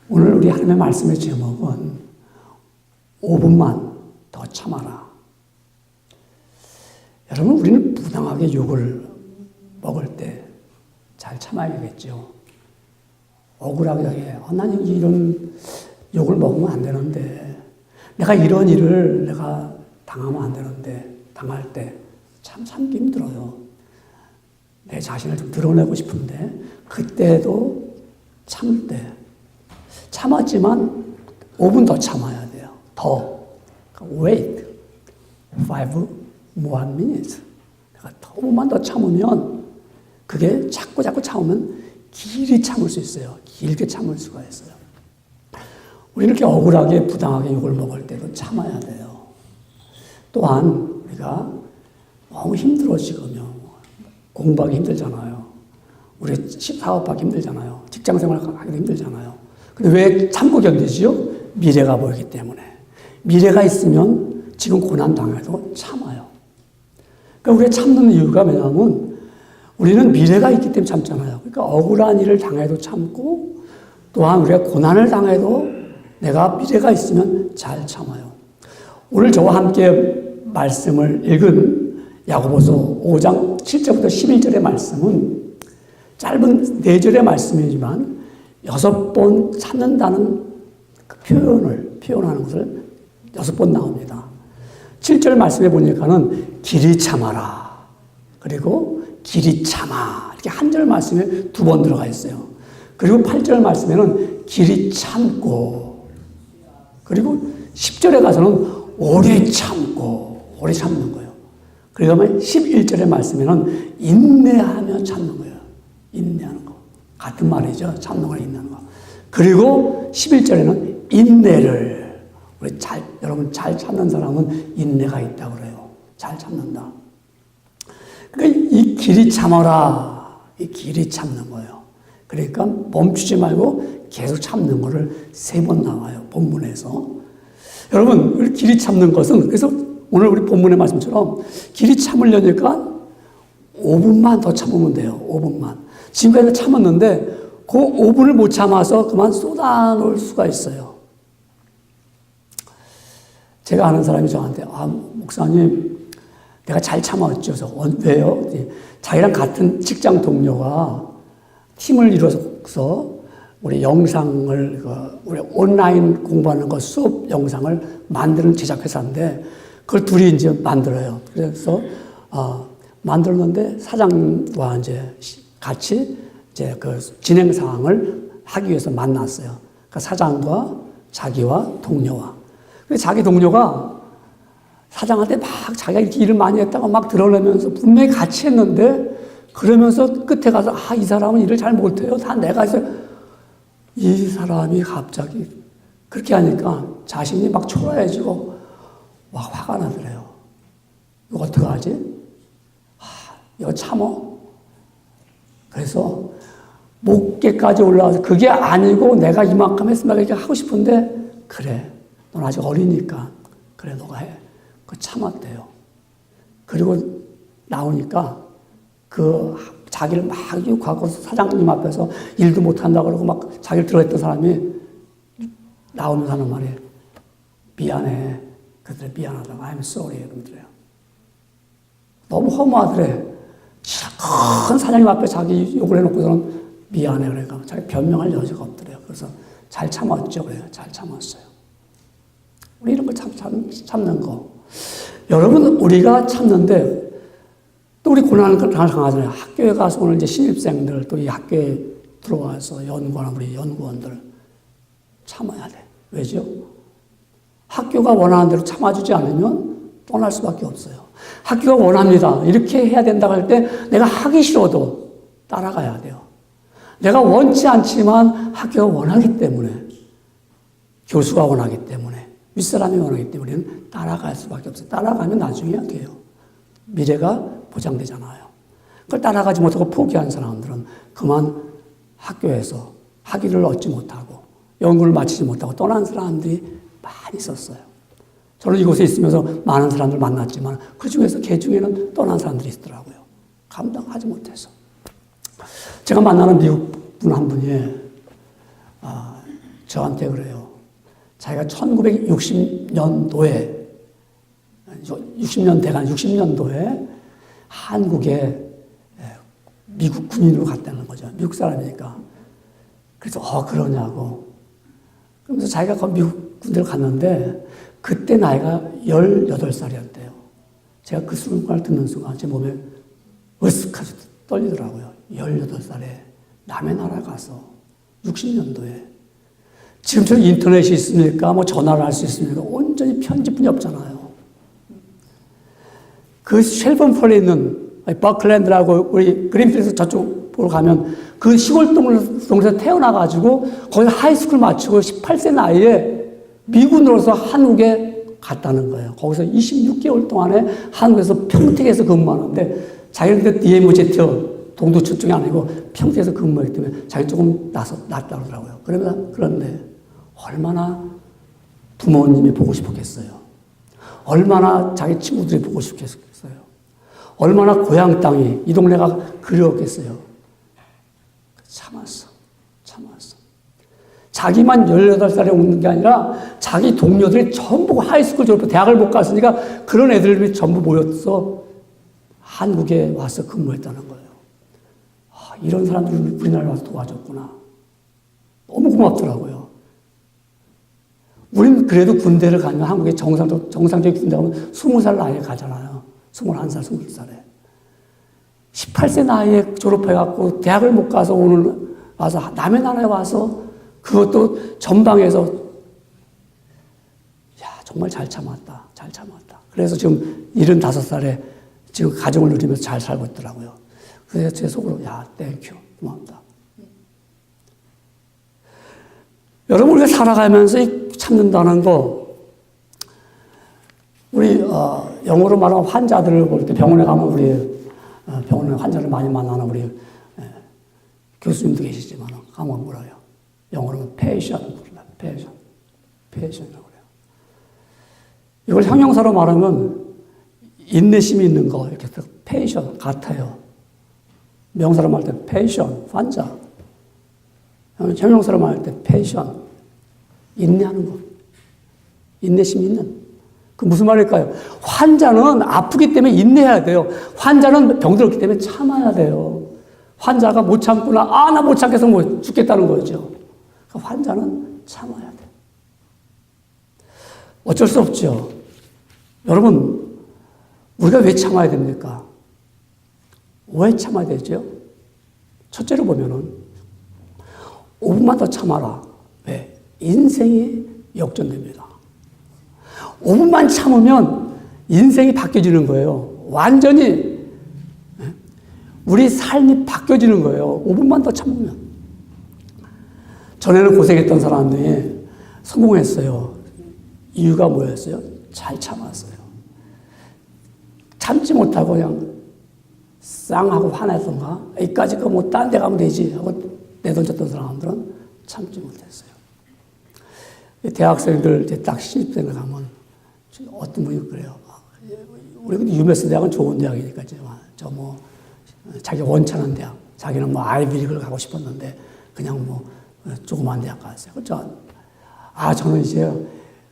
오늘 우리 하나님의 말씀의 제목은 5분만 더 참아라. 여러분, 우리는 부당하게 욕을 먹을 때 잘 참아야겠죠. 억울하게 나는 이런 욕을 먹으면 안 되는데, 내가 이런 일을 내가 당하면 안 되는데, 당할 때 참 참기 힘들어요. 내 자신을 좀 드러내고 싶은데 그때도 참을 때 참았지만 5분 더 참아야 돼요. 더. wait. 5 more minutes. 내가 5분만 더 참으면 그게 자꾸 참으면 길이 참을 수 있어요. 길게 참을 수가 있어요. 우리는 이렇게 억울하게 부당하게 욕을 먹을 때도 참아야 돼요. 또한 우리가 너무 힘들어 지금요. 공부하기 힘들잖아요. 우리 사업하기 힘들잖아요. 직장생활 하기도 힘들잖아요. 근데 왜 참고 견디지요? 미래가 보이기 때문에. 미래가 있으면 지금 고난 당해도 참아요. 그러니까 우리가 참는 이유가 뭐냐면 우리는 미래가 있기 때문에 참잖아요. 그러니까 억울한 일을 당해도 참고 또한 우리가 고난을 당해도 내가 미래가 있으면 잘 참아요. 오늘 저와 함께 말씀을 읽은 야고보서 5장 7절부터 11절의 말씀은 짧은 4절의 말씀이지만 6번 참는다는 그 표현하는 것을 6번 나옵니다. 7절 말씀에 보니까는 길이 참아라. 그리고 길이 참아. 이렇게 한 절 말씀에 2번 들어가 있어요. 그리고 8절 말씀에는 길이 참고. 그리고 10절에 가서는 오래 참고. 오래 참는 거예요. 그러면 11절의 말씀에는 인내하며 참는 거예요. 인내하는 거. 같은 말이죠. 참는 거, 인내하는 거. 그리고 11절에는 인내를, 여러분 잘 참는 사람은 인내가 있다고 그래요. 잘 참는다. 그러니까 이 길이 참아라. 이 길이 참는 거예요. 그러니까 멈추지 말고 계속 참는 거를 3번 나와요. 본문에서. 여러분, 길이 참는 것은, 그래서 오늘 우리 본문의 말씀처럼 길이 참으려니까 5분만 더 참으면 돼요. 5분만. 지금까지 참았는데 그 5분을 못 참아서 그만 쏟아놓을 수가 있어요. 제가 아는 사람이 저한테 목사님 내가 잘 참았죠. 그래서 왜요? 자기랑 같은 직장 동료가 팀을 이뤄서 우리 영상을 우리 온라인 공부하는 거 수업 영상을 만드는 제작회사인데 그걸 둘이 이제 만들어요. 그래서 만들었는데 사장과 이제 같이 이제 그 진행 사항을 하기 위해서 만났어요. 그러니까 사장과 자기와 동료와. 그래서 자기 동료가 사장한테 막 자기가 이렇게 일을 많이 했다고 막 드러내면서 분명히 같이 했는데 그러면서 끝에 가서 이 사람은 일을 잘 못해요. 다 내가 해서 이 사람이 갑자기 그렇게 하니까 자신이 막 초라해지고 막 화가 나더래요. 이거 어떡하지? 이거 참어. 그래서 목계까지 올라와서 그게 아니고 내가 이만큼 했으면 이렇게 하고 싶은데 그래. 넌 아직 어리니까 그래 너가 해. 그 참았대요. 그리고 나오니까 그 자기를 막 욕하고 사장님 앞에서 일도 못한다 그러고 막 자기를 들어했던 사람이 나오면서 하는 말이 미안해. 그들이 미안하다고 I'm sorry 그러더래요. 너무 허무하더래. 큰 사장님 앞에 자기 욕을 해놓고서는 미안해 그러니까 자기 변명할 여지가 없더래요. 그래서 잘 참았죠. 그래요. 잘 참았어요. 우리 이런 거 참는 거. 여러분 우리가 참는데 또 우리 고난을 당하잖아요. 학교에 가서 오늘 이제 신입생들 또 이 학교에 들어와서 연구하는 우리 연구원들 참아야 돼. 왜죠? 학교가 원하는 대로 참아주지 않으면 떠날 수밖에 없어요. 학교가 원합니다. 이렇게 해야 된다고 할 때 내가 하기 싫어도 따라가야 돼요. 내가 원치 않지만 학교가 원하기 때문에, 교수가 원하기 때문에, 윗사람이 원하기 때문에 우리는 따라갈 수밖에 없어요. 따라가면 나중에 돼요. 미래가 보장되잖아요. 그걸 따라가지 못하고 포기한 사람들은 그만 학교에서 학위를 얻지 못하고 연구를 마치지 못하고 떠난 사람들이 많이 있었어요. 저는 이곳에 있으면서 많은 사람들 만났지만 그 중에서 개 중에는 떠난 사람들이 있더라고요. 감당하지 못해서. 제가 만나는 미국 분 한 분이 저한테 그래요. 자기가 1960년도에 60년도에 한국에 미국 군인으로 갔다는 거죠. 미국 사람이니까. 그래서 그러냐고. 그러면서 자기가 그 미국 군대를 갔는데 그때 나이가 18살이었대요. 제가 그 순간을 듣는 순간 제 몸에 으쓱하게 떨리더라고요. 18살에 남의 나라 가서 60년도에 지금처럼 인터넷이 있으니까 뭐 전화를 할 수 있으니까 온전히 편집뿐이 없잖아요. 그 쉘번 폴에 있는 버클랜드라고 우리 그린필드 저쪽 보러 가면 그 시골 동네에서 태어나가지고 거기서 하이스쿨 마치고 18세 나이에 미군으로서 한국에 갔다는 거예요. 거기서 26개월 동안에 한국에서 평택에서 근무하는데 자기는 그때 DMZ 동두천 쪽이 아니고 평택에서 근무했기 때문에 자기 조금 낫다 그러더라고요. 그런데 얼마나 부모님이 보고 싶었겠어요. 얼마나 자기 친구들이 보고 싶겠어요. 얼마나 고향 땅이 이 동네가 그리웠겠어요. 참았어. 자기만 18살에 오는 게 아니라 자기 동료들이 전부 하이스쿨 졸업해 대학을 못 갔으니까 그런 애들이 전부 모여서 한국에 와서 근무했다는 거예요. 이런 사람들이 우리나라에 와서 도와줬구나. 너무 고맙더라고요. 우리는 그래도 군대를 가면 한국에 정상적인 군대 가면 20살 나이에 가잖아요. 21살, 20살에. 18세 나이에 졸업해갖고 대학을 못 가서 와서 남의 나라에 와서 그것도 전방에서 정말 잘 참았다. 그래서 지금 75살에 지금 가정을 누리면서 잘 살고 있더라고요. 그래서 제 속으로 땡큐 고맙다. 여러분 우리가 살아가면서 참는다는 거 우리 영어로 말하면 환자들을 볼 때 병원에 가면 우리 병원에 환자를 많이 만나는 우리 교수님도 계시지만 가면 뭐라 해요? 영어로는 patient이라고 그래요. 이걸 형용사로 말하면 인내심이 있는 거 이렇게 patient 같아요. 명사로 말할 때 patient 환자. 형용사로 말할 때 patient 인내하는 거. 인내심이 있는. 그 무슨 말일까요? 환자는 아프기 때문에 인내해야 돼요. 환자는 병들었기 때문에 참아야 돼요. 환자가 못 참구나. 나 못 참겠어 뭐 죽겠다는 거죠. 그러니까 환자는 참아야 돼요. 어쩔 수 없죠. 여러분, 우리가 왜 참아야 됩니까? 왜 참아야 되죠? 첫째로 보면은 5분만 더 참아라. 왜? 인생이 역전됩니다. 5분만 참으면 인생이 바뀌어지는 거예요. 완전히 우리 삶이 바뀌어지는 거예요. 5분만 더 참으면. 전에는 고생했던 사람들이 성공했어요. 이유가 뭐였어요? 잘 참았어요. 참지 못하고 그냥 쌍하고 화냈던가 여기까지 뭐 딴 데 가면 되지 하고 내던졌던 사람들은 참지 못했어요. 대학생들 이제 딱 신입생을 가면 어떤 분이 그래요. 우리 UMS 대학은 좋은 대학이니까 저 뭐 자기 원하는 대학, 자기는 뭐 아이비리그를 가고 싶었는데 그냥 뭐 조그만 대학 갔어요. 저는 이제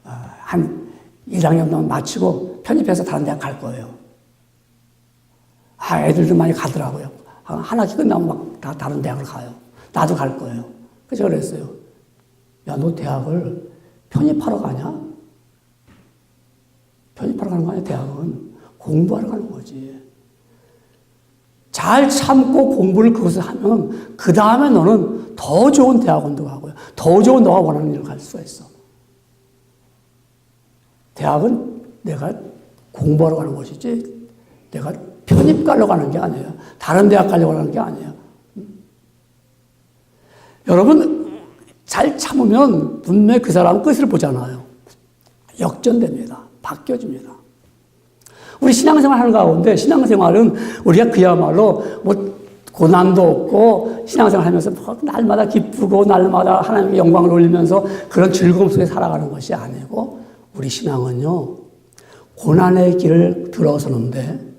한 1학년 마치고 편입해서 다른 대학 갈 거예요. 애들도 많이 가더라고요. 한 학기 끝나면 막 다 다른 대학을 가요. 나도 갈 거예요. 그래서 그랬어요. 너 대학을 편입하러 가냐? 편입하러 가는 거 아니야, 대학은. 공부하러 가는 거지. 잘 참고 공부를 그것을 하면 그 다음에 너는 더 좋은 대학원도 가고요. 더 좋은 너가 원하는 일을 갈 수가 있어. 대학은 내가 공부하러 가는 것이지 내가 편입 가려고 가는 게 아니에요. 다른 대학 가려고 하는 게 아니에요. 여러분 잘 참으면 분명히 그 사람 끝을 보잖아요. 역전됩니다. 바뀌어집니다. 우리 신앙생활 하는 가운데 신앙생활은 우리가 그야말로 뭐 고난도 없고 신앙생활 하면서 날마다 기쁘고 날마다 하나님의 영광을 올리면서 그런 즐거움 속에 살아가는 것이 아니고 우리 신앙은요 고난의 길을 들어서는데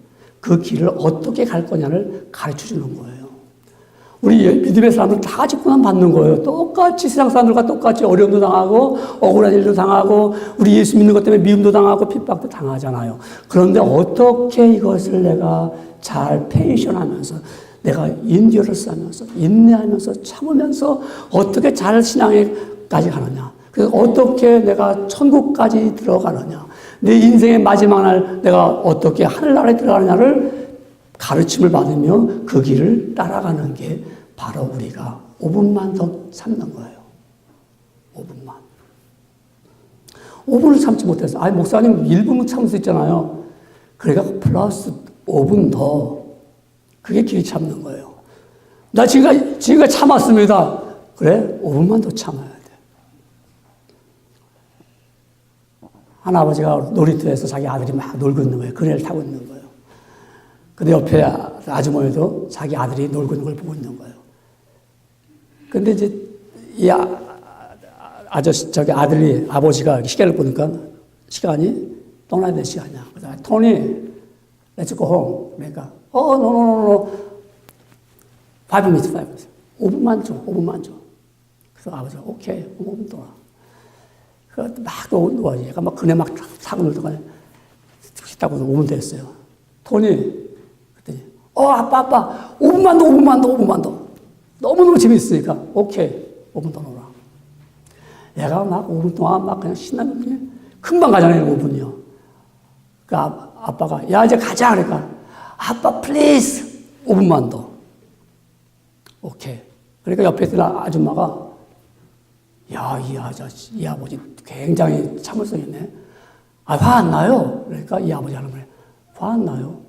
그 길을 어떻게 갈 거냐를 가르쳐 주는 거예요. 우리 믿음의 사람들 다 같이 고난받는 거예요. 똑같이 세상 사람들과 똑같이 어려움도 당하고 억울한 일도 당하고 우리 예수 믿는 것 때문에 미움도 당하고 핍박도 당하잖아요. 그런데 어떻게 이것을 내가 잘 페이션하면서 내가 인디어러스 하면서 인내하면서 참으면서 어떻게 잘 신앙에까지 가느냐. 그래서 어떻게 내가 천국까지 들어가느냐. 내 인생의 마지막 날 내가 어떻게 하늘나라에 들어가느냐를 가르침을 받으며 그 길을 따라가는 게 바로 우리가 5분만 더 참는 거예요. 5분만. 5분을 참지 못해서, 아니, 목사님 1분은 참을 수 있잖아요. 그러니까 플러스 5분 더. 그게 길 참는 거예요. 나 지금까지 참았습니다. 그래? 5분만 더 참아야 돼. 한 아버지가 놀이터에서 자기 아들이 막 놀고 있는 거예요. 그네를 타고 있는 거예요. 근데 옆에 아주머니도 자기 아들이 놀고 있는 걸 보고 있는 거예요. 근데 이제 이 아들이, 아버지가 시계를 보니까 시간이 떠나야 될 시간이야. 그래서 토니, let's go home. 그러니까, no. 5 minutes. 5분만 줘, 5분만 줘. 그래서 아버지가, 오케이, 5분 동안. 그래서 막 누워지. 얘가 막 그네 막 타고 놀다가 타고 5분 됐어요. 토니, 그랬더니, 아빠, 5분만 더. 너무너무 재밌으니까, 오케이, 5분 더 놀아. 얘가 막 5분 동안 막 그냥 신나게 금방 가잖아요, 5분이요. 그 아빠가, 야, 이제 가자. 그러니까, 아빠, 플리즈, 5분만 더. 오케이. 그러니까 옆에 있던 아줌마가, 야, 이 아버지 굉장히 참을성 있네. 화 안 나요? 그러니까 이 아버지 하는 말에, 화 안 나요?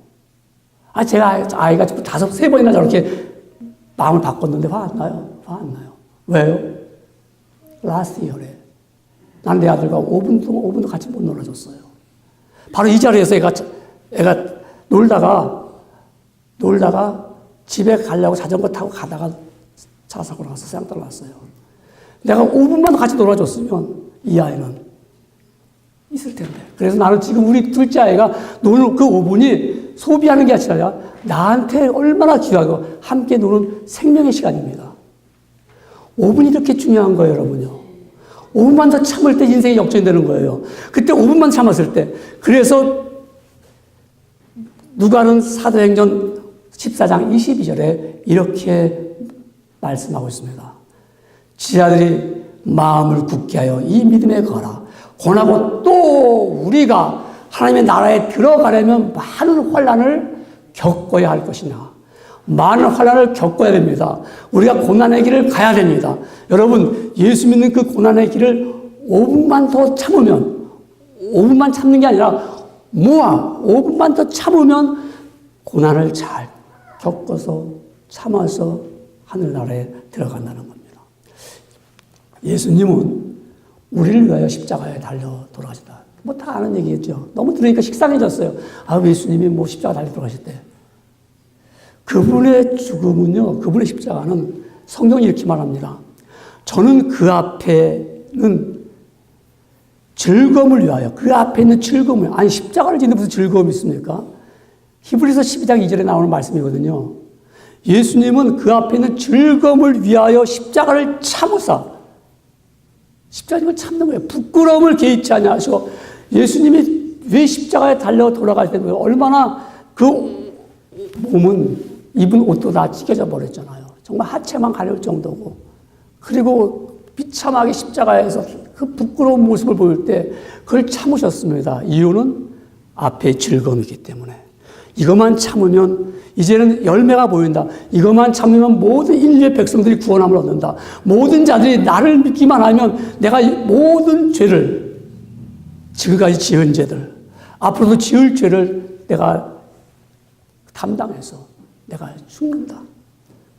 제가 아이가 3번이나 저렇게 마음을 바꿨는데 화 안 나요? 화 안 나요. 왜요? 라스트 이어래. 난 내 아들과 5분도 같이 못 놀아줬어요. 바로 이 자리에서 애가 놀다가 집에 가려고 자전거 타고 가다가 차 사고 나서 쌍따라 났어요. 내가 5분만 같이 놀아줬으면 이 아이는 있을 텐데. 그래서 나는 지금 우리 둘째 아이가 노는 그 5분이 소비하는 게 아니라 나한테 얼마나 귀하고 함께 노는 생명의 시간입니다. 5분이 이렇게 중요한 거예요, 여러분요. 5분만 더 참을 때 인생이 역전되는 거예요. 그때 5분만 참았을 때. 그래서 누가는 사도행전 14장 22절에 이렇게 말씀하고 있습니다. 지하들이 마음을 굳게 하여 이 믿음에 거라. 권하고 또 우리가 하나님의 나라에 들어가려면 많은 환난을 겪어야 할 것이냐. 많은 환난을 겪어야 됩니다. 우리가 고난의 길을 가야 됩니다. 여러분, 예수 믿는 그 고난의 길을 5분만 더 참으면, 5분만 참는 게 아니라 5분만 더 참으면 고난을 잘 겪어서 참아서 하늘나라에 들어간다는 겁니다. 예수님은 우리를 위하여 십자가에 달려 돌아가셨다. 다 아는 얘기겠죠. 너무 들으니까 식상해졌어요. 예수님이 십자가 달려 돌아가셨대. 그분의 죽음은요, 그분의 십자가는 성경이 이렇게 말합니다. 저는 그 앞에는 즐거움을 위하여, 그 앞에 있는 즐거움을, 십자가를 지는 무슨 즐거움이 있습니까? 히브리서 12장 2절에 나오는 말씀이거든요. 예수님은 그 앞에 있는 즐거움을 위하여 십자가를 참으사, 십자가를 참는 거예요. 부끄러움을 개의치 아니하시고, 예수님이 왜 십자가에 달려 돌아갈 때 얼마나 그 몸은 입은 옷도 다 찢겨져 버렸잖아요. 정말 하체만 가려울 정도고. 그리고 비참하게 십자가에서 그 부끄러운 모습을 보일 때 그걸 참으셨습니다. 이유는 앞에 즐거움이기 때문에. 이것만 참으면 이제는 열매가 보인다. 이것만 참으면 모든 인류의 백성들이 구원함을 얻는다. 모든 자들이 나를 믿기만 하면 내가 모든 죄를, 지금까지 지은 죄들, 앞으로도 지을 죄를 내가 담당해서 내가 죽는다.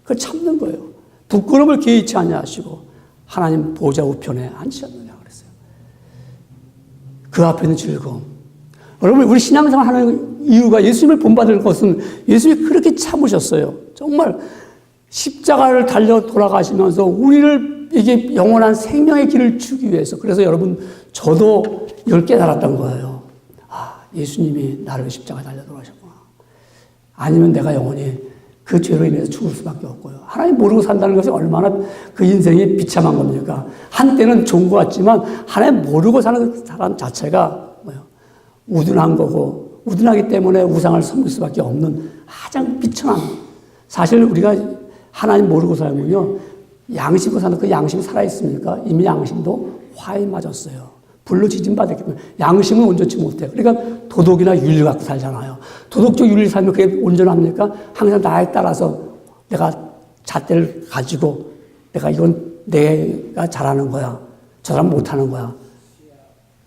그걸 참는 거예요. 부끄러움을 개의치 아니하시고 하나님 보좌 우편에 앉으셨느냐 그랬어요. 그 앞에 있는 즐거움. 여러분, 우리 신앙생활 하는 이유가 예수님을 본받을 것은 예수님이 그렇게 참으셨어요. 정말 십자가를 달려 돌아가시면서 우리를 이게 영원한 생명의 길을 주기 위해서. 그래서 여러분, 저도 이걸 깨달았던 거예요. 예수님이 나를 십자가에 달려 돌아가셨구나. 아니면 내가 영원히 그 죄로 인해서 죽을 수밖에 없고요. 하나님 모르고 산다는 것이 얼마나 그 인생이 비참한 겁니까? 한때는 좋은 것 같지만 하나님 모르고 사는 사람 자체가 뭐예요? 우둔한 거고, 우둔하기 때문에 우상을 섬길 수밖에 없는 가장 비천한, 사실 우리가 하나님 모르고 살면요, 양심으로 사는 그 양심이 살아있습니까? 이미 양심도 화에 맞았어요. 불로 지진받았기 때문에 양심은 온전치 못해요. 그러니까 도덕이나 윤리 갖고 살잖아요. 도덕적 윤리 살면 그게 온전합니까? 항상 나에 따라서 내가 잣대를 가지고 내가 이건 내가 잘하는 거야. 저 사람 못하는 거야.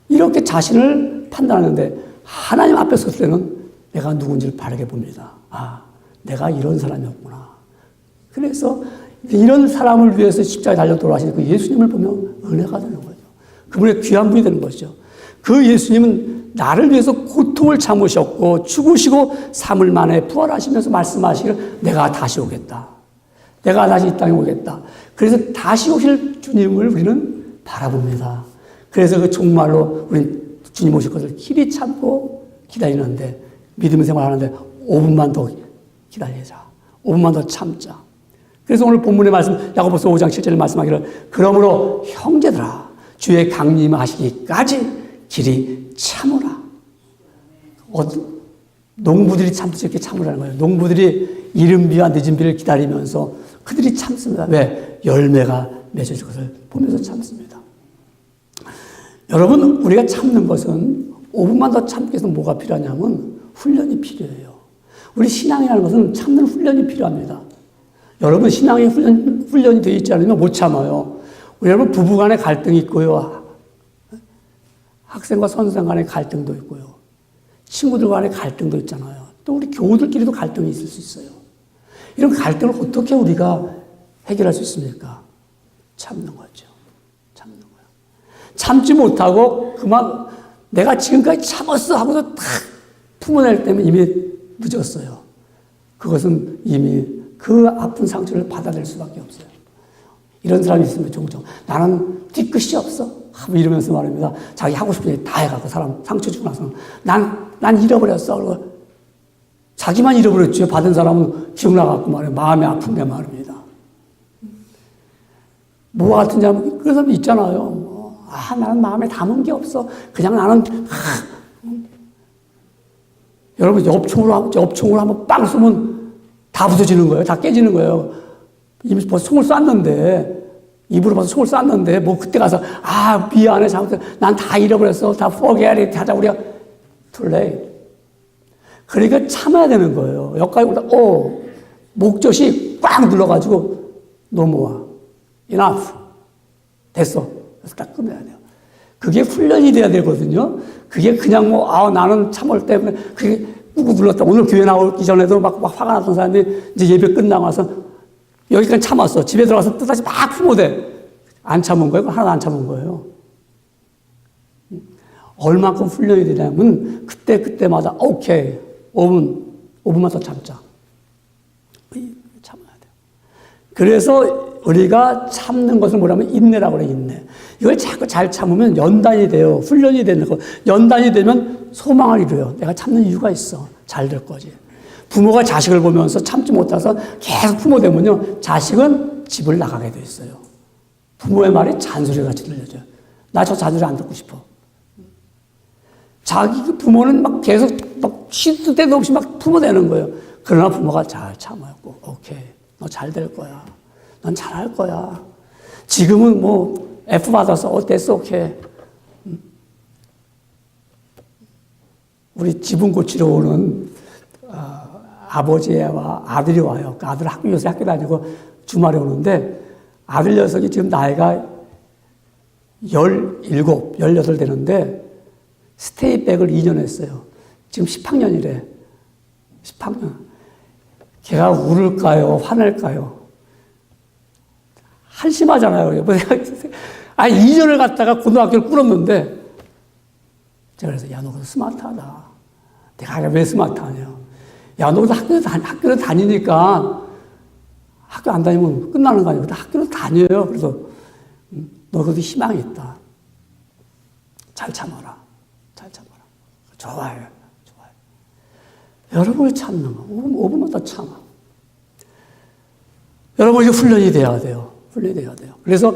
이렇게 자신을 판단하는데 하나님 앞에 섰을 때는 내가 누군지를 바르게 봅니다. 아, 내가 이런 사람이었구나. 그래서 이런 사람을 위해서 십자가에 달려 돌아가신 그 예수님을 보면 은혜가 되는 거예요. 그분의 귀한 분이 되는 것이죠. 그 예수님은 나를 위해서 고통을 참으셨고 죽으시고 3일 만에 부활하시면서 말씀하시기를 내가 다시 오겠다. 내가 다시 이 땅에 오겠다. 그래서 다시 오실 주님을 우리는 바라봅니다. 그래서 그 정말로 우리는 주님 오실 것을 길이 참고 기다리는데 믿음의 생활하는데 5분만 더 기다리자. 5분만 더 참자. 그래서 오늘 본문의 말씀 야고보서 5장 7절에 말씀하기를 그러므로 형제들아 주의 강림하시기까지 길이 참으라. 농부들이 참듯이 이렇게 참으라는 거예요. 농부들이 이른 비와 늦은 비를 기다리면서 그들이 참습니다. 왜? 열매가 맺어질 것을 보면서 참습니다. 여러분, 우리가 참는 것은 5분만 더 참기 위해서 뭐가 필요하냐면 훈련이 필요해요. 우리 신앙이라는 것은 참는 훈련이 필요합니다. 여러분, 신앙의 훈련이 되어 있지 않으면 못 참아요. 우리 여러분, 부부 간에 갈등이 있고요. 학생과 선생 간에 갈등도 있고요. 친구들 간에 갈등도 있잖아요. 또 우리 교우들끼리도 갈등이 있을 수 있어요. 이런 갈등을 어떻게 우리가 해결할 수 있습니까? 참는 거죠. 참는 거예요. 참지 못하고 그만 내가 지금까지 참았어 하고서 탁 품어낼 때면 이미 늦었어요. 그것은 이미 그 아픈 상처를 받아낼 수밖에 없어요. 이런 사람이 있으면 종종 나는 뒤끝이 없어 이러면서 말합니다. 자기 하고 싶은 일 다 해갖고 사람 상처 주고 나서 난 잃어버렸어. 그리고 자기만 잃어버렸죠. 받은 사람은 기억나갖고 말해요. 마음이 아픈데 말입니다. 뭐가 같은지 하면 그런 사람 있잖아요. 나는 마음에 담은 게 없어. 그냥 나는 여러분 엽총으로 한번 빵 쏘면 다 부서지는 거예요. 다 깨지는 거예요. 이미 벌써 총을 쐈는데 입으로 벌써 총을 쐈는데 뭐 그때 가서 미안해 잘못했어. 난 다 잃어버렸어. 다 forget it 하자 우리가 too late. 그러니까 참아야 되는 거예요. 여기까지 오다 목젖이 꽉 눌러가지고 넘어와. enough. 됐어. 그래서 딱 끝내야 돼요. 그게 훈련이 돼야 되거든요. 그게 그냥 나는 참을 때문에 그게 꾹꾹 눌렀다. 오늘 교회 나오기 전에도 막 화가 났던 사람이 이제 예배 끝나고 나서 여기까지 참았어. 집에 들어가서 또다시 막 품어대. 안 참은 거예요? 하나도 안 참은 거예요. 얼만큼 훈련이 되냐면 그때마다 오케이. 5분만 더 참자. 참아야 돼요. 그래서 우리가 참는 것을 뭐라면 인내라고 그래요, 인내. 이걸 자꾸 잘 참으면 연단이 돼요. 훈련이 되는 거. 연단이 되면 소망을 이루어요. 내가 참는 이유가 있어. 잘 될 거지. 부모가 자식을 보면서 참지 못해서 계속 품어대면요. 자식은 집을 나가게 돼 있어요. 부모의 말이 잔소리같이 들려져요. 나 저 잔소리 안 듣고 싶어. 자기 부모는 막 계속 막 시도 때도 없이 막 품어대는 거예요. 그러나 부모가 잘 참아요. 오케이. 너 잘 될 거야. 넌 잘할 거야. 지금은 F 받아서 어땠어? 오케이. 우리 지분 고치러 오는 아버지와 아들이 와요. 그 아들 요새 학교 다니고 주말에 오는데 아들 녀석이 지금 나이가 17, 18 되는데 스테이백을 2년 했어요. 지금 10학년이래. 10학년. 걔가 울을까요? 화낼까요? 한심하잖아요. 2년을 갔다가 고등학교를 꾸렸는데 제가 그래서 너 그래도 스마트하다. 내가 왜 스마트하냐. 너도 학교를 다니니까 학교 안 다니면 끝나는 거 아니에요. 학교를 다녀요. 그래서 너 그래도 희망이 있다. 잘 참아라. 잘 참아라. 좋아요. 여러분이 참는 거. 5분만 더 참아. 여러분, 이게 훈련이 돼야 돼요. 훈련이 돼야 돼요. 그래서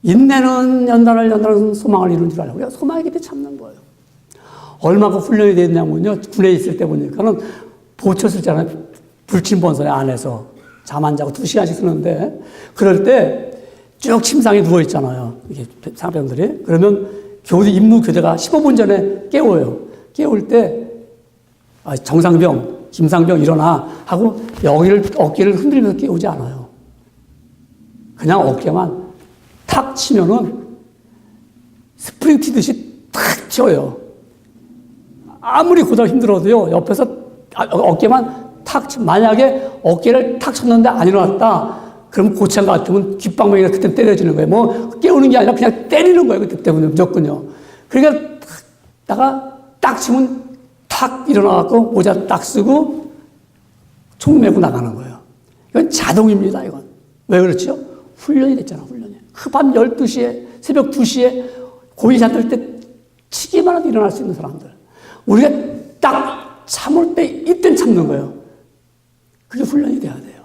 인내는 연단을 소망을 이루는 줄 알고, 우리가 소망의 깊이 참는 거예요. 얼마나 훈련이 됐냐면요, 군에 있을 때 보니까는 보초 쓰잖아요. 불침번선에 안에서 잠 안 자고 2시간씩 쓰는데, 그럴 때 쭉 침상에 누워 있잖아요. 이게 상병들이. 그러면 임무 교대가 15분 전에 깨워요. 깨울 때, 정상병, 김상병 일어나 하고 어깨를 흔들면서 깨우지 않아요. 그냥 어깨만 탁 치면은 스프링 튀듯이 탁 튀어요. 아무리 고작 힘들어도요, 옆에서 어깨만 탁 치면, 만약에 어깨를 탁 쳤는데 안 일어났다, 그럼 고창 같으면 귓방망이가 그때 때려지는 거예요. 뭐 깨우는 게 아니라 그냥 때리는 거예요. 그때 때문에 무조건요. 그러니까 딱 치면 탁 일어나갖고 모자 딱 쓰고 총 메고 나가는 거예요. 이건 자동입니다. 이건. 왜 그렇죠? 훈련이 됐잖아. 훈련이. 그 밤 12시에, 새벽 2시에 고이 잠들 때 치기만 해도 일어날 수 있는 사람들. 우리가 딱 참을 때 이땐 참는 거예요. 그게 훈련이 돼야 돼요.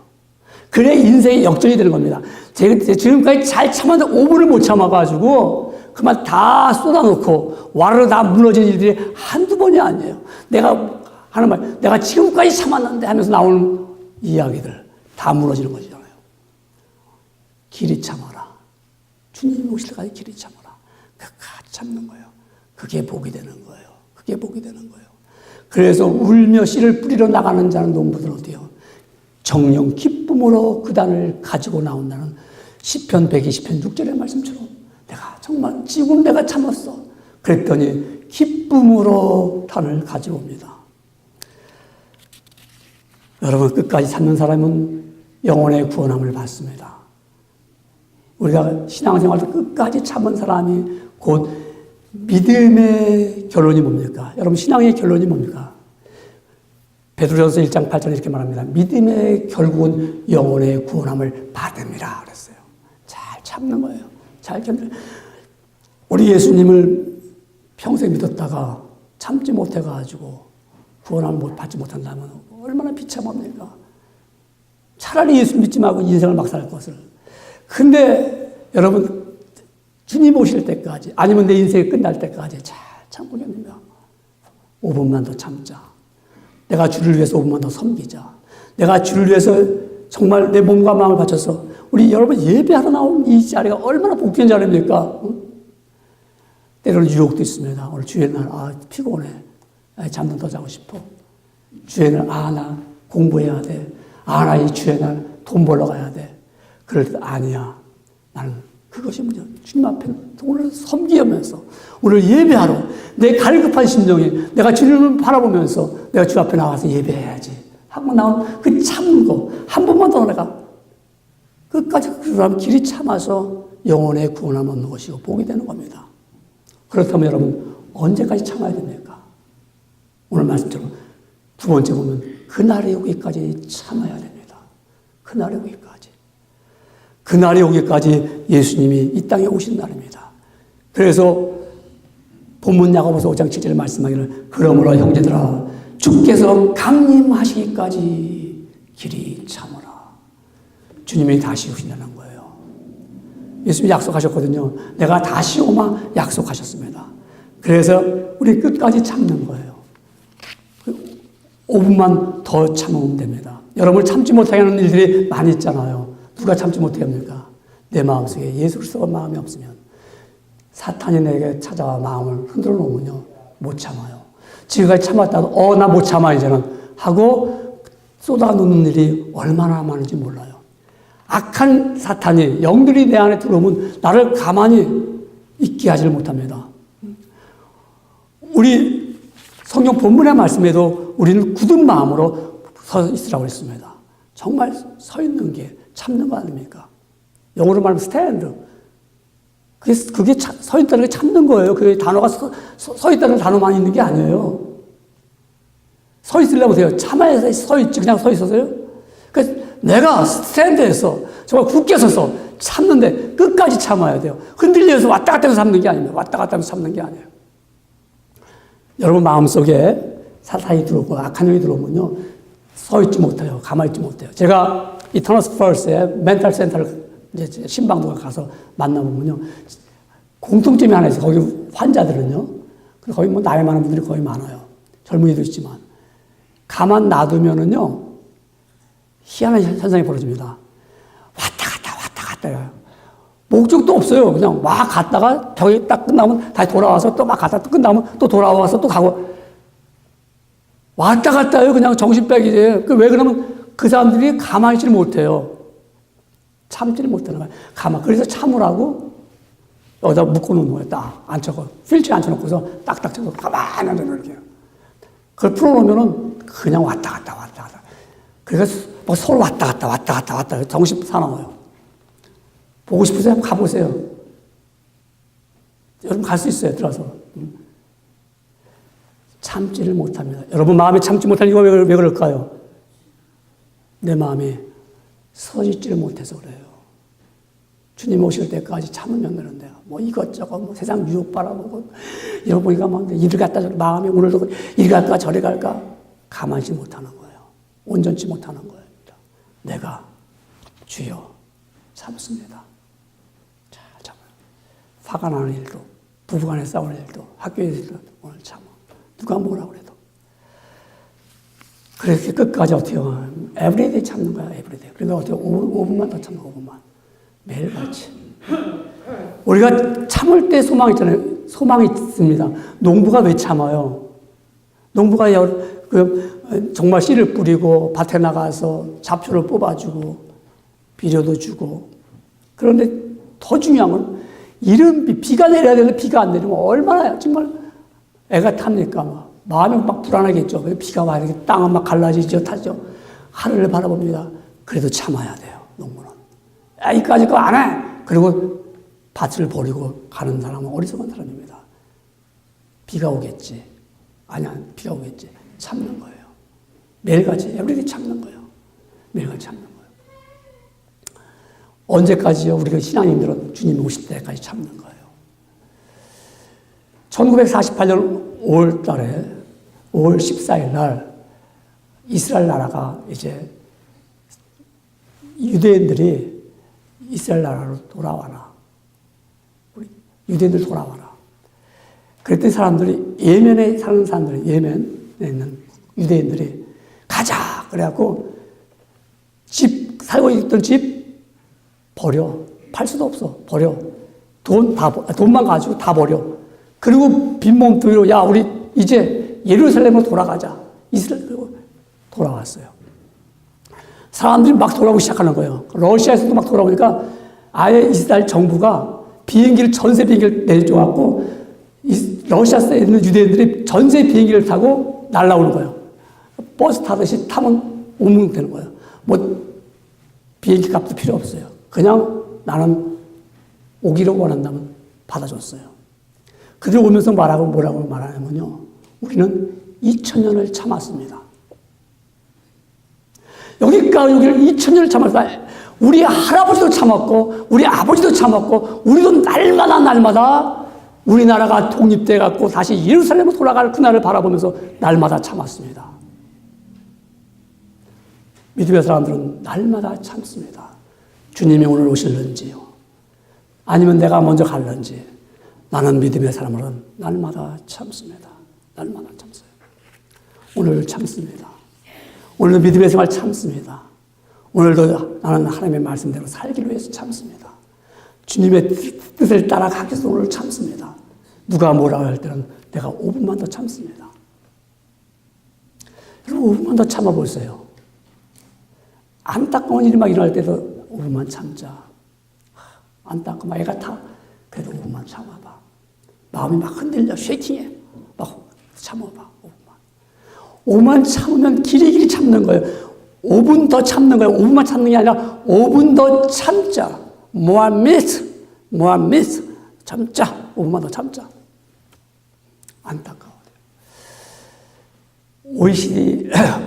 그래 인생의 역전이 되는 겁니다. 제가 지금까지 잘 참았는데 5분을 못 참아가지고 그만 다 쏟아놓고 와르르 다 무너진 일들이 한두 번이 아니에요. 내가 하는 말, 내가 지금까지 참았는데 하면서 나오는 이야기들 다 무너지는 거잖아요. 길이 참아라. 주님이 오실 때까지 길이 참아라. 끝까지 참는 거예요. 그게 복이 되는 거예요. 그게 복이 되는 거예요. 그래서 울며 씨를 뿌리러 나가는 자는 농부들 어때요? 정령 기쁨으로 그 단을 가지고 나온다는 시편 120편 6절의 말씀처럼 내가 정말 지금 내가 참았어. 그랬더니 기쁨으로 단을 가지고 옵니다. 여러분, 끝까지 참는 사람은 영혼의 구원함을 받습니다. 우리가 신앙생활도 끝까지 참은 사람이 곧 믿음의 결론이 뭡니까? 여러분, 신앙의 결론이 뭡니까? 베드로전서 1장 8절 이렇게 말합니다. 믿음의 결국은 영혼의 구원함을 받음이라 그랬어요. 잘 참는 거예요. 잘 참는. 우리 예수님을 평생 믿었다가 참지 못해가지고 구원함을 받지 못한다면 얼마나 비참합니까? 차라리 예수 믿지 말고 인생을 막 살 것을. 근데 여러분, 주님 오실 때까지 아니면 내 인생이 끝날 때까지 잘 참고 견디며 5분만 더 참자. 내가 주를 위해서 5분만 더 섬기자. 내가 주를 위해서 정말 내 몸과 마음을 바쳐서 우리 여러분 예배하러 나온 이 자리가 얼마나 복된 자리입니까? 응? 때로는 유혹도 있습니다. 오늘 주의 날, 피곤해. 잠 좀 더 자고 싶어. 주의 날, 나 공부해야 돼. 나 이 주의 날 돈 벌러 가야 돼. 그럴 때 아니야. 나는 그것이 뭐냐. 주님 앞에 오늘 섬기면서 오늘 예배하러 내 갈급한 심정이 내가 주님을 바라보면서 내가 주 앞에 나와서 예배해야지 하고 나온 그 참는 거 한 번만 더 내가 끝까지 그 사람 길이 참아서 영혼의 구원함을 얻는 것이고 복이 되는 겁니다. 그렇다면 여러분 언제까지 참아야 됩니까? 오늘 말씀처럼 두 번째 보면 그날이 오기까지 참아야 됩니다. 그날이 오기까지. 그날이 오기까지 예수님이 이 땅에 오신 날입니다. 그래서 본문 야고보서 5장 7절에 말씀하기를 그러므로 형제들아 주께서 강림하시기까지 길이 참으라. 주님이 다시 오신다는 거예요. 예수님이 약속하셨거든요. 내가 다시 오마 약속하셨습니다. 그래서 우리 끝까지 참는 거예요. 5분만 더 참으면 됩니다. 여러분을 참지 못하게 하는 일들이 많이 있잖아요. 누가 참지 못해 합니까? 내 마음속에 예수 그리스도가 마음이 없으면 사탄이 내게 찾아와 마음을 흔들어 놓으면요 못 참아요. 지금까지 참았다도 나 못 참아 이제는 하고 쏟아놓는 일이 얼마나 많은지 몰라요. 악한 사탄이 영들이 내 안에 들어오면 나를 가만히 있게 하지를 못합니다. 우리 성경 본문의 말씀에도 우리는 굳은 마음으로 서 있으라고 했습니다. 정말 서 있는 게 참는 거 아닙니까? 영어로 말하면 스탠드. 그게 서 있다는 게 참는 거예요. 그 단어가 서 있다는 단어만 있는 게 아니에요. 서 있으려고 해요. 참아야 서 있지. 그냥 서 있어서요. 그러니까 내가 스탠드에서 정말 굳게 서서 참는데 끝까지 참아야 돼요. 흔들려서 왔다 갔다 해서 참는 게 아닙니다. 왔다 갔다 하면서 참는 게 아니에요. 여러분 마음속에 사탄이 들어오고 악한 영이 들어오면요. 서 있지 못해요. 가만히 있지 못해요. 제가 이터너스 퍼스의 멘탈 센터를 이제 신방도가 가서 만나보면요. 공통점이 하나 있어요. 거기 환자들은요. 거기 뭐 나이 많은 분들이 거의 많아요. 젊은이도 있지만. 가만 놔두면은요. 희한한 현상이 벌어집니다. 왔다 갔다 해요. 목적도 없어요. 그냥 막 갔다가 벽이 딱 끝나면 다시 돌아와서 또 막 갔다 또 끝나면 또 돌아와서 또 가고. 왔다 갔다 해요. 그냥 정신 빼기지. 왜 그러면 그 사람들이 가만히 있지를 못해요. 참지를 못하는 거예요. 그래서 참으라고 여기다 묶어놓는 거예요. 딱 앉혀서. 휠체어 앉혀놓고서 딱딱 쳐서 가만히 앉아놓을게요. 그걸 풀어놓으면은 그냥 왔다 갔다. 그래서 뭐 서로 왔다 갔다. 정신 사나워요. 보고 싶으세요? 한번 가보세요. 여러분 갈 수 있어요. 들어서. 참지를 못합니다. 여러분 마음에 참지 못하는 이유가 왜 그럴까요? 내 마음에 서짓지를 못해서 그래요. 주님 오실 때까지 참으면 되는데, 뭐 이것저것, 뭐 세상 유혹 바라보고, 이러고 보니까 막 이리 갔다 저리, 마음이 오늘도 이리 갈까 저리 갈까, 가만히 못하는 거예요. 온전치 못하는 거예요. 내가 주여 참습니다. 잘 참아요. 화가 나는 일도, 부부간에 싸우는 일도, 학교에서 일도 오늘 참아. 누가 뭐라 그래도. 그렇게 끝까지 어떻게 하면, 에브리데이 참는 거야, 에브리데이. 그러니까 어떻게 5분만 더 참는 5분만. 매일같이. 우리가 참을 때 소망이 있잖아요. 소망이 있습니다. 농부가 왜 참아요? 농부가 정말 씨를 뿌리고 밭에 나가서 잡초를 뽑아주고 비료도 주고. 그런데 더 중요한 건 비가 내려야 되는데 비가 안 내리면 얼마나 정말 애가 탑니까? 마음이 막 불안하겠죠. 비가 와야 되겠죠. 땅은 막 갈라지죠. 타죠. 하늘을 바라봅니다. 그래도 참아야 돼요. 농부는. 이까짓 거 안 해! 그리고 밭을 버리고 가는 사람은 어리석은 사람입니다. 비가 오겠지. 아니야, 비가 오겠지. 참는 거예요. 매일같이, 에브리데이 참는 거예요. 매일같이 참는 거예요. 언제까지요? 우리가 신앙인들은 주님 오실 때까지 참는 거예요. 1948년 5월 달에, 5월 14일 날, 이스라엘 나라가 이제 유대인들이 이스라엘 나라로 돌아와라. 우리 유대인들 돌아와라. 그랬더니 사람들이, 예멘에 사는 사람들이, 예멘에 있는 유대인들이 가자! 그래갖고 살고 있던 집 버려. 팔 수도 없어. 버려. 돈만 가지고 다 버려. 그리고 빈몸뚱이로, 야, 우리 이제 예루살렘으로 돌아가자. 이스라엘로 돌아왔어요. 사람들이 막 돌아오기 시작하는 거예요. 러시아에서도 막 돌아오니까 아예 이스라엘 정부가 전세 비행기를 내줘갖고 러시아에 있는 유대인들이 전세 비행기를 타고 날아오는 거예요. 버스 타듯이 타면 오면 되는 거예요. 뭐 비행기 값도 필요 없어요. 그냥 나는 오기를 원한다면 받아줬어요. 그들이 오면서 뭐라고 말하냐면요. 우리는 2000년을 참았습니다. 여기를 2000년을 참았다. 우리 할아버지도 참았고, 우리 아버지도 참았고, 우리도 날마다 우리나라가 독립돼갖고 다시 예루살렘으로 돌아갈 그날을 바라보면서 날마다 참았습니다. 믿음의 사람들은 날마다 참습니다. 주님이 오늘 오실는지요? 아니면 내가 먼저 갈는지? 나는 믿음의 사람으로는 날마다 참습니다. 날마다 참어요. 오늘 참습니다. 오늘도 믿음의 생활 참습니다. 오늘도 나는 하나님의 말씀대로 살기를 위해서 참습니다. 주님의 뜻을 따라가기 위해서 오늘 참습니다. 누가 뭐라고 할 때는 내가 5분만 더 참습니다. 여러분 5분만 더 참아보세요. 안타까운 일이 막 일어날 때도 5분만 참자. 안타까워 애가 타. 그래도 5분만 참아봐. 마음이 막 흔들려 쉐이킹해. 막 참아봐. 5분만 참으면 길이길이 참는 거예요. 5분 더 참는 거예요. 5분만 참는 게 아니라 5분 더 참자. 모아미스. 참자. 5분만 더 참자. 안타까워요.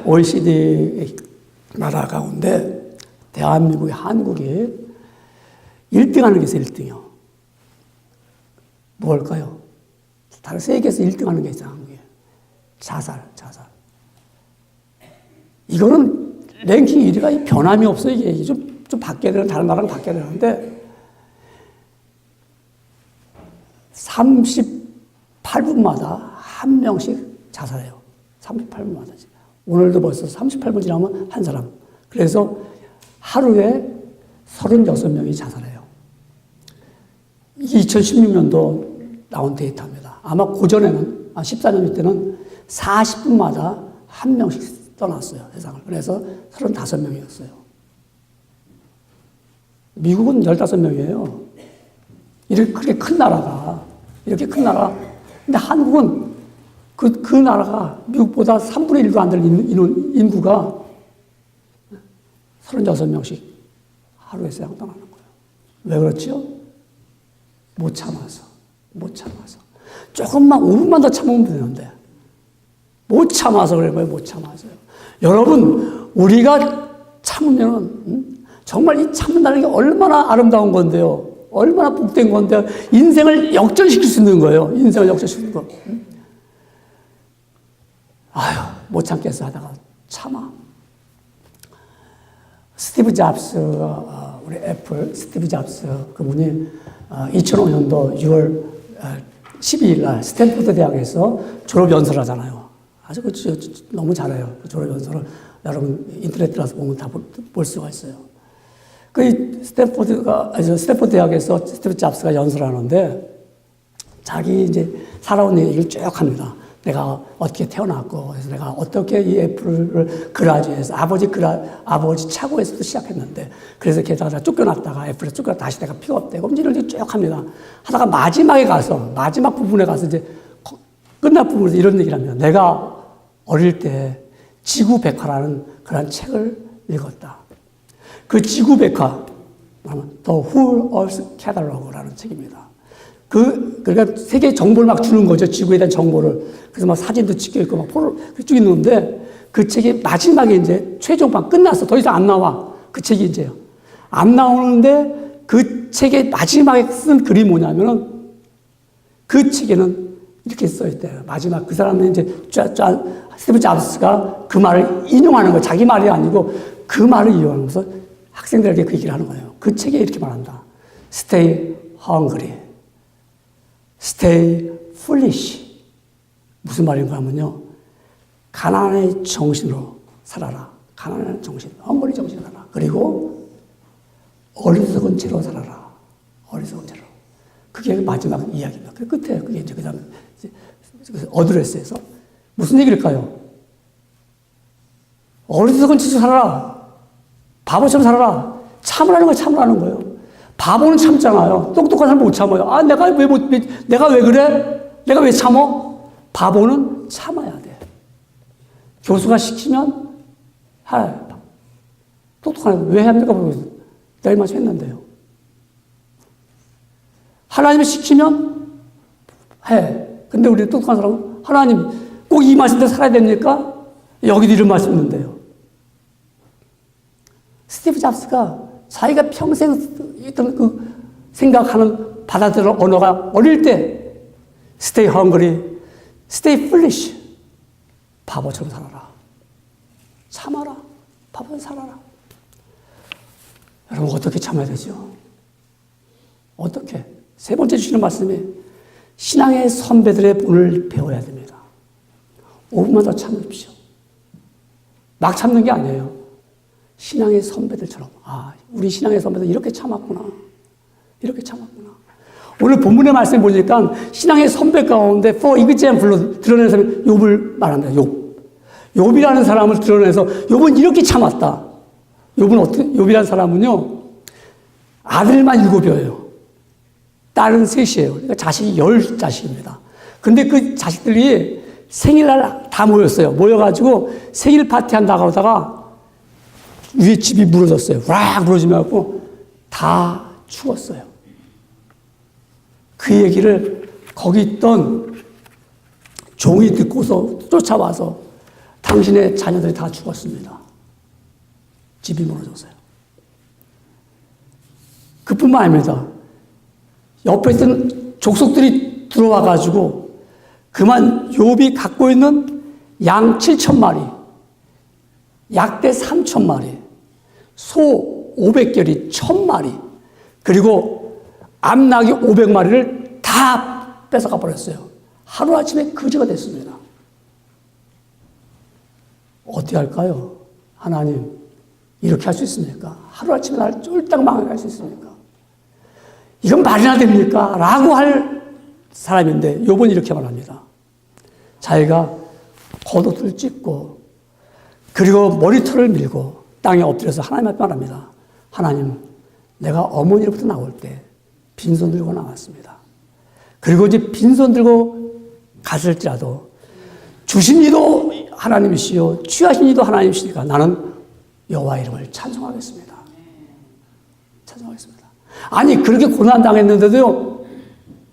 OECD 나라 가운데 대한민국이, 한국이 1등 하는 게 있어요. 1등이요. 뭘까요? 다른 세계에서 1등 하는 게 있어요. 한국에. 자살. 이거는 랭킹 1위가 변함이 없어요. 이게 좀 바뀌어야 되는, 다른 나라랑 바뀌어야 되는데, 38분마다 한 명씩 자살해요. 38분마다. 오늘도 벌써 38분 지나면 한 사람. 그래서 하루에 36명이 자살해요. 이게 2016년도 나온 데이터입니다. 아마 고전에는, 14년 때는 40분마다 한 명씩 떠났어요, 세상을. 그래서 35명이었어요. 미국은 15명이에요. 이렇게 큰 나라가. 이렇게 큰 나라. 근데 한국은 그 나라가 미국보다 3분의 1도 안 되는 인구가 36명씩 하루에 세상 떠나는 거예요. 왜 그렇죠? 못 참아서. 조금만, 5분만 더 참으면 되는데. 못 참아서 그래 봐요, 못 참아서요. 여러분, 우리가 참으면, 정말 이 참는다는 게 얼마나 아름다운 건데요. 얼마나 복된 건데요. 인생을 역전시킬 수 있는 거예요. 인생을 역전시키는 거. 아유, 못 참겠어 하다가 참아. 스티브 잡스, 우리 애플 스티브 잡스 그분이 2005년도 6월 12일 날 스탠포드 대학에서 졸업연설 하잖아요. 아주 너무 잘해요. 그 졸업연설을 여러분 인터넷 들어가서 보면 다 볼 수가 있어요. 그 스탠포드 대학에서 스티브 잡스가 연설하는데 자기 이제 살아온 얘기를 쭉 합니다. 내가 어떻게 태어났고, 그래서 내가 어떻게 이 애플을 그라지에서 아버지 차고에서도 시작했는데, 그래서 게다가 쫓겨났다가 애플에서 쫓겨나 다시 내가 픽업되고, 이런 쭉 합니다. 하다가 마지막 부분에 가서 이제 끝날 부분에서 이런 얘기를 합니다. 내가 어릴 때 지구백화라는 그런 책을 읽었다. 그 지구백화, The Whole Earth Catalog라는 책입니다. 그러니까 세계 정보를 막 주는 거죠. 지구에 대한 정보를. 그래서 막 사진도 찍혀있고 막 포를 쭉 있는데 그 책이 마지막에 이제 최종판 끝났어. 더 이상 안 나와. 그 책이 이제요. 안 나오는데 그 책의 마지막에 쓴 글이 뭐냐면은 그 책에는 이렇게 써있대요. 마지막 그 사람은 이제 스티브 잡스가 그 말을 인용하는 거예요. 자기 말이 아니고 그 말을 이용하면서 학생들에게 그 얘기를 하는 거예요. 그 책에 이렇게 말한다. Stay hungry. Stay foolish. 무슨 말인가 하면요. 가난의 정신으로 살아라. 가난의 정신, 헝그리 정신으로 살아라. 그리고 어리석은 채로 살아라. 어리석은 채로. 그게 마지막 이야기입니다. 그 끝에 그게 이제 그 다음에 어드레스에서 무슨 얘기일까요? 어리석은 채로 살아라. 바보처럼 살아라. 참으라는 거예요. 바보는 참잖아요. 똑똑한 사람 못 참아요. 내가 왜 그래? 내가 왜 참어? 바보는 참아야 돼. 교수가 시키면, 똑똑한 사람 왜 합니까? 내가 이만큼 했는데요. 하나님이 시키면 해. 근데 우리 똑똑한 사람은 하나님 꼭 이 말씀대로 살아야 됩니까? 여기도 이런 말씀 있는데요. 스티브 잡스가 자기가 평생 있던 그 생각하는 받아들이는 언어가 어릴 때 stay hungry, stay foolish. 바보처럼 살아라. 참아라. 바보처럼 살아라. 여러분 어떻게 참아야 되죠? 어떻게? 세 번째 주시는 말씀이 신앙의 선배들의 본을 배워야 됩니다. 5분만 더 참으십시오. 막 참는 게 아니에요. 신앙의 선배들처럼, 우리 신앙의 선배들 이렇게 참았구나. 이렇게 참았구나. 오늘 본문의 말씀 보니까 신앙의 선배 가운데 for example로 드러내는 사람이 욥을 말합니다. 욥이라는 사람을 드러내서 욥은 이렇게 참았다. 욥이라는 사람은요, 아들만 7이에요. 딸은 3이에요. 그러니까 자식이 10자식입니다. 근데 그 자식들이 생일날 다 모였어요. 모여가지고 생일 파티 한다고 하다가 위에 집이 무너졌어요. 락 무너지면서 다 죽었어요. 그 얘기를 거기 있던 종이 듣고서 쫓아와서 당신의 자녀들이 다 죽었습니다. 집이 무너졌어요. 그뿐만 아닙니다. 옆에 있던 족속들이 들어와가지고 그만 욥이 갖고 있는 양 7,000마리, 약대 3,000마리, 소 500결이 1,000마리, 그리고 암나귀 500마리를 다 뺏어가 버렸어요. 하루아침에 거지가 됐습니다. 어떻게 할까요? 하나님, 이렇게 할 수 있습니까? 하루아침에 나를 쫄딱 망하게 할 수 있습니까? 이건 말이나 됩니까? 라고 할 사람인데 욥은 이렇게 말합니다. 자기가 겉옷을 찢고 그리고 머리털을 밀고 땅에 엎드려서 하나님 앞에 말합니다. 하나님, 내가 어머니로부터 나올 때 빈손 들고 나왔습니다. 그리고 이제 빈손 들고 갔을지라도 주신 이도 하나님이시요 취하신 이도 하나님이시니까 나는 여호와 이름을 찬송하겠습니다. 찬송하겠습니다. 아니 그렇게 고난 당했는데도요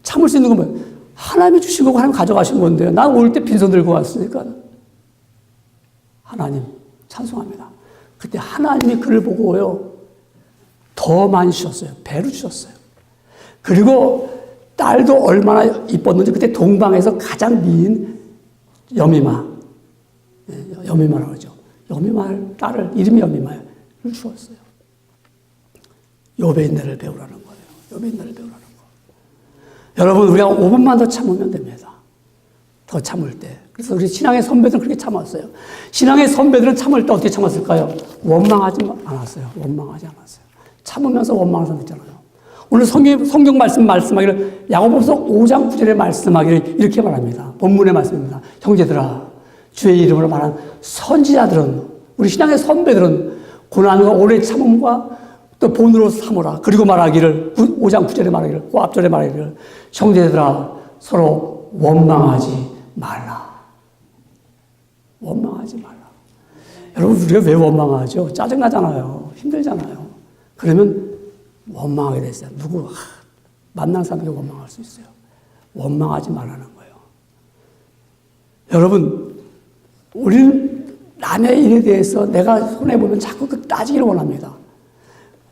참을 수 있는 건 뭐예요? 하나님이 주신 거고 하나님 가져가신 건데요. 난 올 때 빈손 들고 왔으니까 하나님 찬송합니다. 그때 하나님이 그를 보고요 더 많이 주셨어요. 배로 주셨어요. 그리고 딸도 얼마나 이뻤는지 그때 동방에서 가장 미인 여미마라고 하죠. 여미마 딸을 이름이 여미마를 주었어요. 욥의 인내를 배우라는 거예요. 욥의 인내를 배우라는 거. 여러분 우리가 5분만 더 참으면 됩니다. 더 참을 때. 그래서 우리 신앙의 선배들은 그렇게 참았어요. 신앙의 선배들은 참을 때 어떻게 참았을까요? 원망하지 않았어요. 원망하지 않았어요. 참으면서 원망하는 사람 있잖아요. 오늘 성경 말씀하기를 야고보서 5장 9절에 말씀하기를 이렇게 말합니다. 본문의 말씀입니다. 형제들아, 주의 이름으로 말한 선지자들은, 우리 신앙의 선배들은 고난과 오래 참음과 또 본으로 삼으라. 그리고 말하기를 5장 9절에 말하기를, 그 앞절에 말하기를 형제들아 서로 원망하지 말라. 원망하지 말라. 여러분 우리가 왜 원망하죠? 짜증나잖아요. 힘들잖아요. 그러면 원망하게 됐어요. 만난 사람에게 원망할 수 있어요. 원망하지 말라는 거예요. 여러분, 우리는 남의 일에 대해서 내가 손해보면 자꾸 따지기를 원합니다.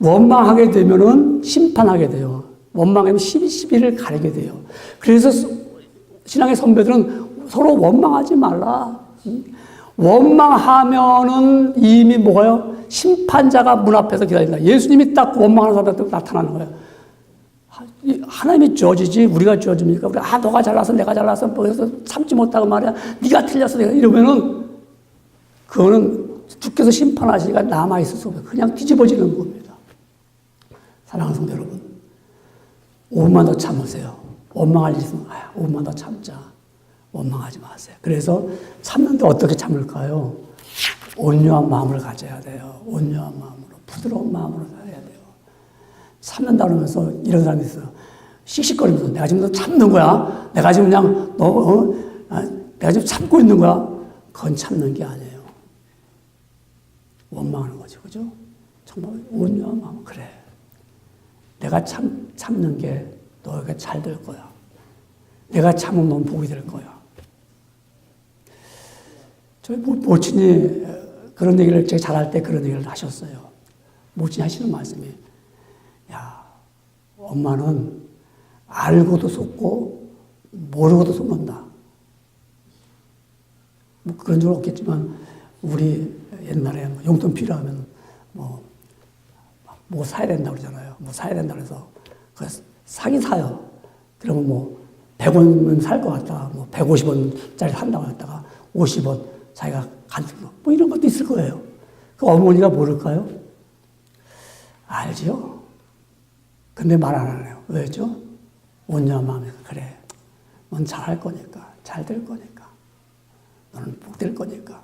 원망하게 되면은 심판하게 돼요. 원망하면 시비를 가리게 돼요. 그래서 신앙의 선배들은 서로 원망하지 말라. 원망하면은 이미 뭐가요? 심판자가 문 앞에서 기다린다. 예수님이 딱 원망하는 사람한테 나타나는 거예요. 하나님이 저지지 우리가 저집니까? 우리 너가 잘나서 내가 잘나서 그래서 참지 못하고 말이야. 네가 틀렸어 내가 이러면은 그거는 주께서 심판하시니까 남아 있을 수 없어요. 그냥 뒤집어지는 겁니다. 사랑하는 성도 여러분, 5분만 더 참으세요. 원망할 일 있으면 5분만 더 참자. 원망하지 마세요. 그래서 참는데 어떻게 참을까요? 온유한 마음을 가져야 돼요. 온유한 마음으로, 부드러운 마음으로 살아야 돼요. 참는다 그러면서 이런 사람이 있어요. 씩씩거리면서 내가 지금 너 참는 거야? 내가 지금 그냥 내가 지금 참고 있는 거야? 그건 참는 게 아니에요. 원망하는 거죠. 그죠? 정말 온유한 마음. 그래. 내가 참는 게 너에게 잘 될 거야. 내가 참으면 넌 복이 될 거야. 저희 모친이 그런 얘기를 제가 잘할 때 그런 얘기를 하셨어요. 모친이 하시는 말씀이 야, 엄마는 알고도 속고 모르고도 속는다. 뭐 그런 줄 없겠지만 우리 옛날에 용돈 필요하면 뭐 사야 된다 그러잖아요. 뭐 사야 된다 그래서 사긴 사요. 그러면 뭐 100원은 살 것 같다. 뭐 150원짜리 산다고 했다가 50원 자기가 간식 뭐 이런 것도 있을 거예요. 그 어머니가 모를까요? 알죠. 근데 말 안 하네요. 왜죠? 온유한 마음에 그래. 넌 잘할 거니까. 잘 될 거니까. 너는 복 될 거니까.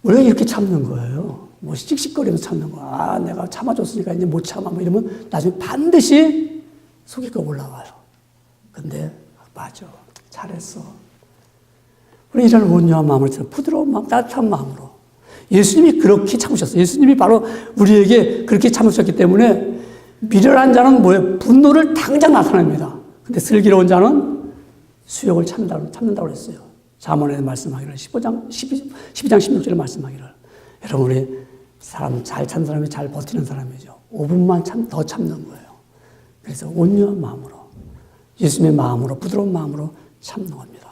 우리가 이렇게 참는 거예요. 뭐 씩씩거리면서 참는 거야. 내가 참아줬으니까 이제 못 참아. 뭐 이러면 나중에 반드시 속이 올라와요. 근데 맞아. 잘했어. 우리 이런 온유한 마음을 부드러운 마음, 따뜻한 마음으로. 예수님이 그렇게 참으셨어요. 예수님이 바로 우리에게 그렇게 참으셨기 때문에 미련한 자는 뭐예요? 분노를 당장 나타냅니다. 근데 슬기로운 자는 수욕을 참는다고 그랬어요. 잠언에 말씀하기를 12장 16절에 말씀하기를 여러분 우리 사람 잘 참는 사람이 잘 버티는 사람이죠. 5분만 더 참는 거예요. 그래서 온유한 마음으로 예수님의 마음으로 부드러운 마음으로 참는 겁니다.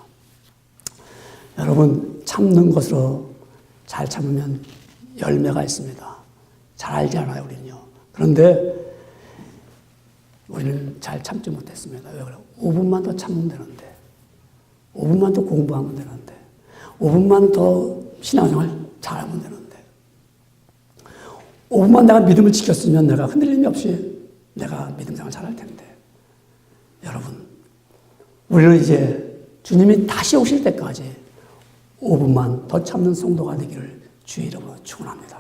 여러분 참는 것으로 잘 참으면 열매가 있습니다. 잘 알지 않아요, 우리는요. 그런데 우리는 잘 참지 못했습니다. 왜 그래? 5분만 더 참으면 되는데, 5분만 더 공부하면 되는데, 5분만 더 신앙생활 잘하면 되는데, 5분만 내가 믿음을 지켰으면 내가 흔들림이 없이 내가 믿음생활 잘할 텐데. 여러분, 우리는 이제 주님이 다시 오실 때까지 5분만 더 참는 성도가 되기를 주의 이름으로 축원합니다.